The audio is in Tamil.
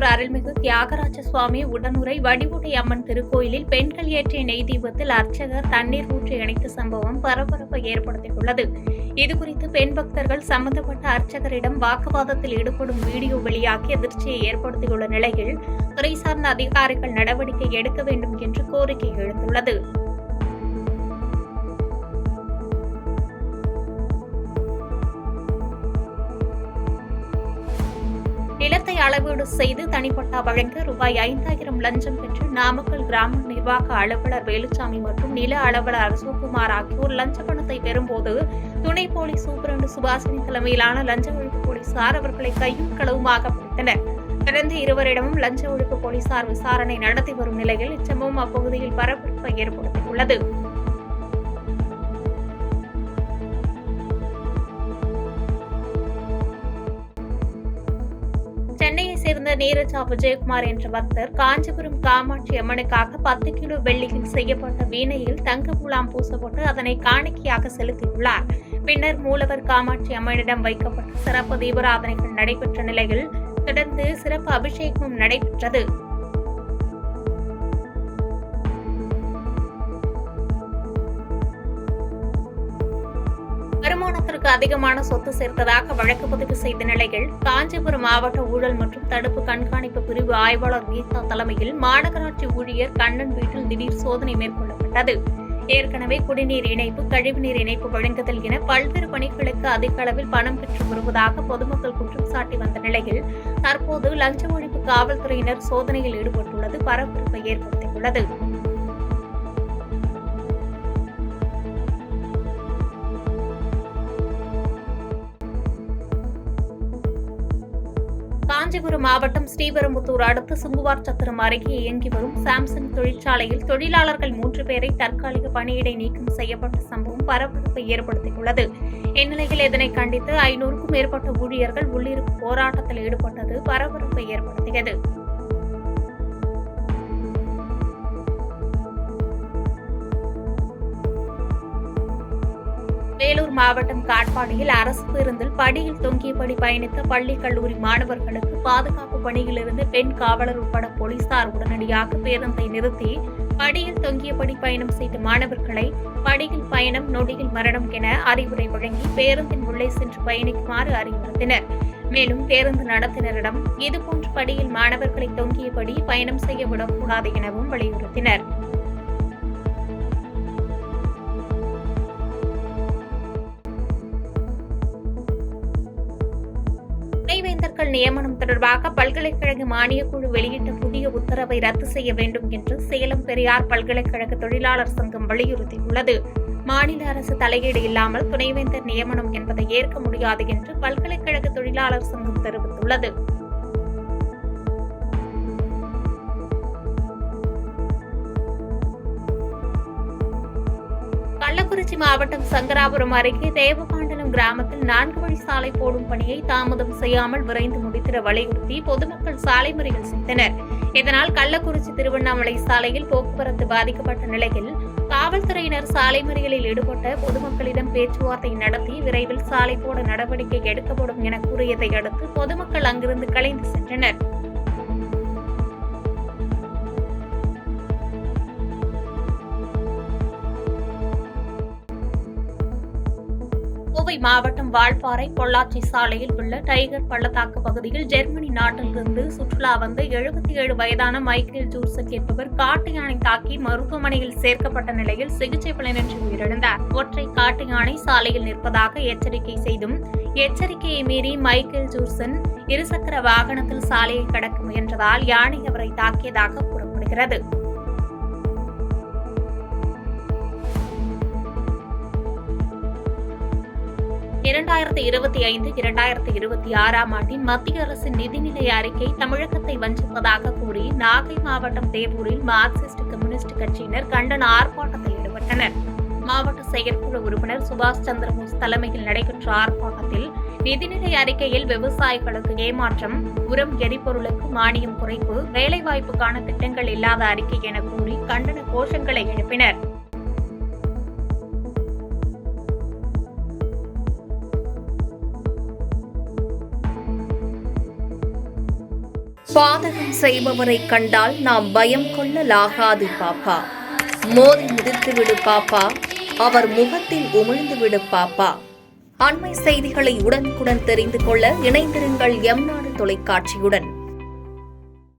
திருக்கோவிலூர் அருள்மிகு தியாகராஜ சுவாமி உடனுறை வடிவுடை அம்மன் திருக்கோயிலில் பெண்கள் ஏற்றிய நெய் தீபத்தில் அர்ச்சகர் தண்ணீர் ஊற்றி இணைத்த சம்பவம் பரபரப்பை ஏற்படுத்தியுள்ளது. இதுகுறித்து பெண் பக்தர்கள் சம்பந்தப்பட்ட அர்ச்சகரிடம் வாக்குவாதத்தில் ஈடுபடும் வீடியோ வெளியாகி அதிர்ச்சியை ஏற்படுத்தியுள்ள நிலையில் துறை சார்ந்த அதிகாரிகள் நடவடிக்கை எடுக்க வேண்டும் என்று கோரிக்கை எழுந்துள்ளது. நிலத்தை அளவீடு செய்து தனிப்பட்டா வழங்க ரூபாய் 5,000 லஞ்சம் பெற்று நாமக்கல் கிராம நிர்வாக அலுவலர் வேலுச்சாமி மற்றும் நில அலுவலர் அசோக்குமார் ஆகியோர் லஞ்ச பணத்தை பெறும்போது துணை போலீஸ் சூப்பரண்டு சுபாஷினி தலைமையிலான லஞ்ச ஒழிப்பு போலீசார் அவர்களை கையும் களவுமாக பிடித்தனர். தொடர்ந்து இருவரிடமும் லஞ்ச ஒழிப்பு போலீசார் விசாரணை நடத்தி வரும் நிலையில் இச்சம்பவம் அப்பகுதியில் பரபரப்பை ஏற்படுத்தியுள்ளது. சென்னையை சேர்ந்த நீரஜா விஜயகுமார் என்ற பக்தர் காஞ்சிபுரம் காமாட்சி அம்மனுக்காக 10 கிலோ வெள்ளியில் செய்யப்பட்ட வீணையில் தங்க முலாம் பூசப்பட்டு அதனை காணிக்கையாக செலுத்தியுள்ளார். பின்னர் மூலவர் காமாட்சி அம்மனிடம் வைக்கப்பட்ட சிறப்பு தீபாராதனைகள் நடைபெற்ற நிலையில் தொடர்ந்து சிறப்பு அபிஷேகமும் நடைபெற்றது. வருமானத்திற்கு அதிகமான சொத்து சேர்த்ததாக வழக்கு பதிவு செய்த நிலையில் காஞ்சிபுரம் மாவட்ட ஊழல் மற்றும் தடுப்பு கண்காணிப்பு பிரிவு ஆய்வாளர் கீதா தலைமையில் மாநகராட்சி ஊழியர் கண்ணன் வீட்டில் திடீர் சோதனை மேற்கொள்ளப்பட்டது. ஏற்கனவே குடிநீர் இணைப்பு, கழிவுநீர் இணைப்பு வழங்குதல் என பல்வேறு பணிகளுக்கு அதிக அளவில் பணம் பெற்று வருவதாக பொதுமக்கள் குற்றம் சாட்டி வந்த நிலையில் தற்போது லஞ்ச ஒழிப்பு காவல்துறையினர் சோதனையில் ஈடுபட்டுள்ளது பரபரப்பை ஏற்படுத்தியுள்ளது. காஞ்சிபுரம் மாவட்டம் ஸ்ரீபெரும்புத்தூர் அடுத்த சுங்குவார் சத்திரம் அருகே இயங்கி வரும் சாம்சங் தொழிற்சாலையில் தொழிலாளர்கள் 3 பேரை தற்காலிக பணியிடை நீக்கம் செய்யப்பட்ட சம்பவம் பரபரப்பை ஏற்படுத்தியுள்ளது. இந்நிலையில் இதனை கண்டித்து 500க்கும் மேற்பட்ட ஊழியர்கள் உள்ளிருப்பு போராட்டத்தில் ஈடுபட்டது பரபரப்பை ஏற்படுத்தியது. வேலூர் மாவட்டம் காட்பாடியில் அரசு பேருந்தில் படியில் தொங்கியபடி பயணித்த பள்ளி கல்லூரி மாணவர்களுக்கு பாதுகாப்பு பணியிலிருந்து பெண் காவலர் உட்பட போலீசார் உடனடியாக பேருந்தை நிறுத்தி படியில் தொங்கியபடி பயணம் செய்த மாணவர்களை படியில் பயணம் நொடியில் மரணம் என அறிவுரை வழங்கி பேருந்தின் உள்ளே சென்று பயணிக்குமாறு அறிவுறுத்தினர். மேலும் பேருந்து நடத்துனரிடம் இதுபோன்ற படியில் மாணவர்களை தொங்கியபடி பயணம் செய்ய விடக்கூடாது எனவும் வலியுறுத்தினர். துணைவேந்தர்கள் நியமனம் தொடர்பாக பல்கலைக்கழக மானியக்குழு வெளியிட்ட புதிய உத்தரவை ரத்து செய்ய வேண்டும் என்று சேலம் பெரியார் பல்கலைக்கழக தொழிலாளர் சங்கம் வலியுறுத்தியுள்ளது. மாநில அரசு தலையீடு இல்லாமல் துணைவேந்தர் நியமனம் என்பதை ஏற்க முடியாது என்று பல்கலைக்கழக தொழிலாளர் சங்கம் தெரிவித்துள்ளது. கள்ளக்குறிச்சி மாவட்டம் சங்கராபுரம் அருகே தேவபாண்டலம் கிராமத்தில் 4 வழி சாலை போடும் பணியை தாமதம் செய்யாமல் விரைந்து முடித்திட வலியுறுத்தி பொதுமக்கள் சாலை மறியல் செய்தனர். இதனால் கள்ளக்குறிச்சி திருவண்ணாமலை சாலையில் போக்குவரத்து பாதிக்கப்பட்ட நிலையில் காவல்துறையினர் சாலை மறியலில் ஈடுபட்ட பொதுமக்களிடம் பேச்சுவார்த்தை நடத்தி விரைவில் சாலை போட நடவடிக்கை எடுக்கப்படும் என கூறியதை அடுத்து பொதுமக்கள் அங்கிருந்து கலைந்து சென்றனர். கோவை மாவட்டம் வால்பாறை பொள்ளாச்சி சாலையில் உள்ள டைகர் பள்ளத்தாக்கு பகுதியில் ஜெர்மனி நாட்டிலிருந்து சுற்றுலா வந்த 77 வயதான மைக்கேல் ஜூர்சன் என்பவர் காட்டு யானை தாக்கி மருத்துவமனையில் சேர்க்கப்பட்ட நிலையில் சிகிச்சை பலனின்றி உயிரிழந்தார். ஒற்றை காட்டு யானை சாலையில் நிற்பதாக எச்சரிக்கை செய்தும் எச்சரிக்கையை மீறி மைக்கேல் ஜூர்சன் இருசக்கர வாகனத்தில் சாலையை கடக்க முயன்றதால் யானை அவரை தாக்கியதாக கூறப்படுகிறது. இரண்டாயிரத்து 2025-2026 ஆண்டின் மத்திய அரசின் நிதிநிலை அறிக்கை தமிழகத்தை வஞ்சிப்பதாக கூறி நாகை மாவட்டம் தேவூரில் மார்க்சிஸ்ட் கம்யூனிஸ்ட் கட்சியினர் கண்டன ஆர்ப்பாட்டத்தில் ஈடுபட்டனர். மாவட்ட செயற்குழு உறுப்பினர் சுபாஷ் சந்திரபோஸ் தலைமையில் நடைபெற்ற ஆர்ப்பாட்டத்தில் நிதிநிலை அறிக்கையில் விவசாயிகளுக்கு ஏமாற்றம், உரம், எரிபொருளுக்கு மானியம் குறைப்பு, வேலைவாய்ப்புக்கான திட்டங்கள் இல்லாத அறிக்கை என கூறி கண்டன கோஷங்களை எழுப்பினர். பாதகம் செய்பவரை கண்டால் நாம் பயம் கொள்ளலாகாது பாப்பா. மோதி மிதித்து விடு பாப்பா, அவர் முகத்தில் உமிழ்ந்து விடு பாப்பா. அண்மை செய்திகளை உடனுக்குடன் தெரிந்து கொள்ள இணைந்திருங்கள் எம் நாடு தொலைக்காட்சியுடன்.